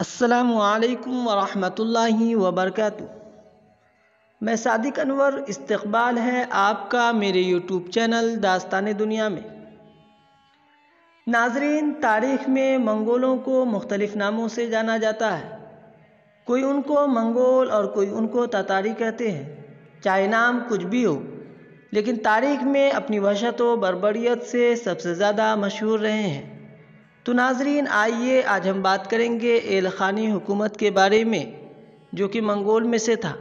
السلام علیکم ورحمۃ اللہ وبرکاتہ۔ میں صادق انور، استقبال ہے آپ کا میرے یوٹیوب چینل داستان دنیا میں۔ ناظرین، تاریخ میں منگولوں کو مختلف ناموں سے جانا جاتا ہے۔ کوئی ان کو منگول اور کوئی ان کو تاتاری کہتے ہیں۔ چاہے نام کچھ بھی ہو، لیکن تاریخ میں اپنی وحشت و بربریت سے سب سے زیادہ مشہور رہے ہیں۔ تو ناظرین، آئیے آج ہم بات کریں گے ایل خانی حکومت کے بارے میں، جو کہ منگول میں سے تھا۔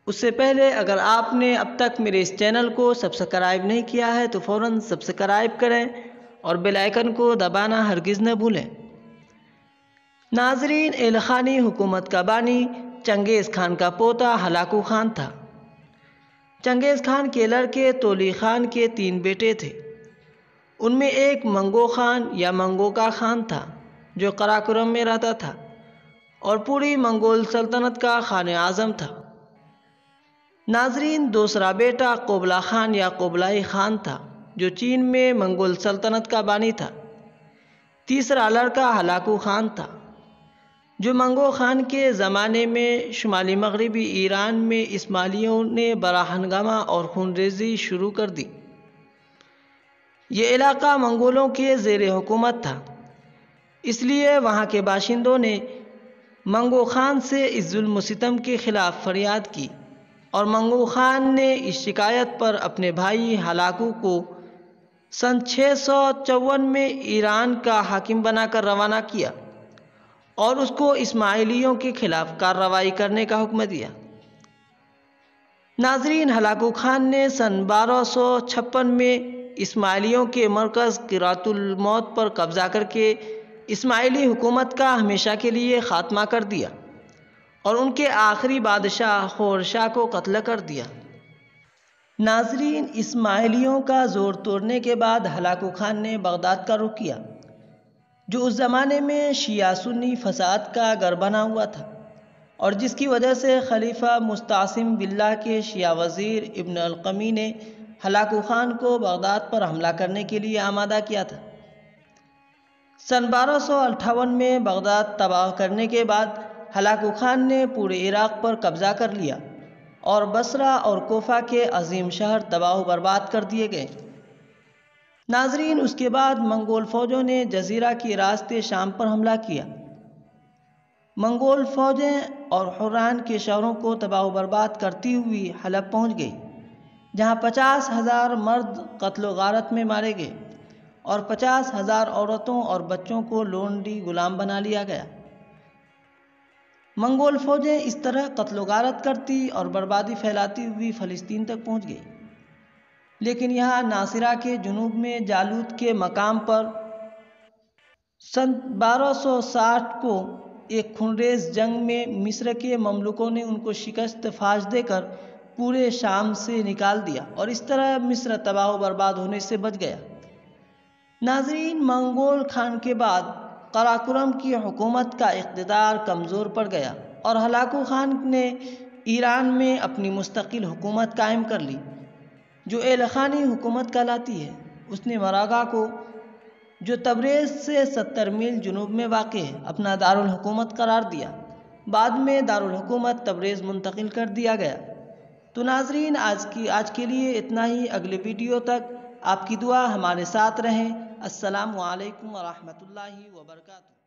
اس سے پہلے اگر آپ نے اب تک میرے اس چینل کو سبسکرائب نہیں کیا ہے تو فوراً سبسکرائب کریں اور بیل آئیکن کو دبانا ہرگز نہ بھولیں۔ ناظرین، ایل خانی حکومت کا بانی چنگیز خان کا پوتا ہلاکو خان تھا۔ چنگیز خان کے لڑکے تولی خان کے 3 بیٹے تھے۔ ان میں ایک منگو خان یا منگوکا خان تھا جو قراقرم میں رہتا تھا اور پوری منگول سلطنت کا خان اعظم تھا۔ ناظرین، دوسرا بیٹا قبلا خان یا قبلائی خان تھا جو چین میں منگول سلطنت کا بانی تھا۔ تیسرا لڑکا ہلاکو خان تھا جو منگو خان کے زمانے میں شمالی مغربی ایران میں اسماعیلیوں نے بڑا ہنگامہ اور خونریزی شروع کر دی۔ یہ علاقہ منگولوں کے زیر حکومت تھا، اس لیے وہاں کے باشندوں نے منگو خان سے اس ظلم و ستم کے خلاف فریاد کی اور منگو خان نے اس شکایت پر اپنے بھائی ہلاکو کو سن 654 میں ایران کا حاکم بنا کر روانہ کیا اور اس کو اسماعیلیوں کے خلاف کارروائی کرنے کا حکم دیا۔ ناظرین، ہلاکو خان نے سن 1256 میں اسماعیلیوں کے مرکز قرۃ الموت پر قبضہ کر کے اسماعیلی حکومت کا ہمیشہ کے لیے خاتمہ کر دیا اور ان کے آخری بادشاہ خورشاہ کو قتل کر دیا۔ ناظرین، اسماعیلیوں کا زور توڑنے کے بعد ہلاکو خان نے بغداد کا رخ کیا، جو اس زمانے میں شیعہ سنی فساد کا گھر بنا ہوا تھا اور جس کی وجہ سے خلیفہ مستعصم باللہ کے شیعہ وزیر ابن القمی نے ہلاکو خان کو بغداد پر حملہ کرنے کے لیے آمادہ کیا تھا۔ سن 1258 میں بغداد تباہ کرنے کے بعد ہلاکو خان نے پورے عراق پر قبضہ کر لیا اور بصرہ اور کوفہ کے عظیم شہر تباہ و برباد کر دیے گئے۔ ناظرین، اس کے بعد منگول فوجوں نے جزیرہ کے راستے شام پر حملہ کیا۔ منگول فوجیں اور حران کے شہروں کو تباہ و برباد کرتی ہوئی حلب پہنچ گئی، جہاں 50,000 مرد قتل و غارت میں مارے گئے اور 50,000 عورتوں اور بچوں کو لونڈی غلام بنا لیا گیا۔ منگول فوجیں اس طرح قتل و غارت کرتی اور بربادی پھیلاتی ہوئی فلسطین تک پہنچ گئی، لیکن یہاں ناصرہ کے جنوب میں جالوت کے مقام پر سن 1260 کو ایک خونریز جنگ میں مصر کے مملوکوں نے ان کو شکست فاش دے کر پورے شام سے نکال دیا اور اس طرح مصر تباہ و برباد ہونے سے بچ گیا۔ ناظرین، منگول خان کے بعد قراقرم کی حکومت کا اقتدار کمزور پڑ گیا اور ہلاکو خان نے ایران میں اپنی مستقل حکومت قائم کر لی، جو ایل خانی حکومت کہلاتی ہے۔ اس نے مراغہ کو، جو تبریز سے 70 میل جنوب میں واقع ہے، اپنا دارالحکومت قرار دیا۔ بعد میں دارالحکومت تبریز منتقل کر دیا گیا۔ تو ناظرین، آج کے لیے اتنا ہی۔ اگلے ویڈیو تک آپ کی دعا ہمارے ساتھ رہیں۔ السلام علیکم ورحمۃ اللہ وبرکاتہ۔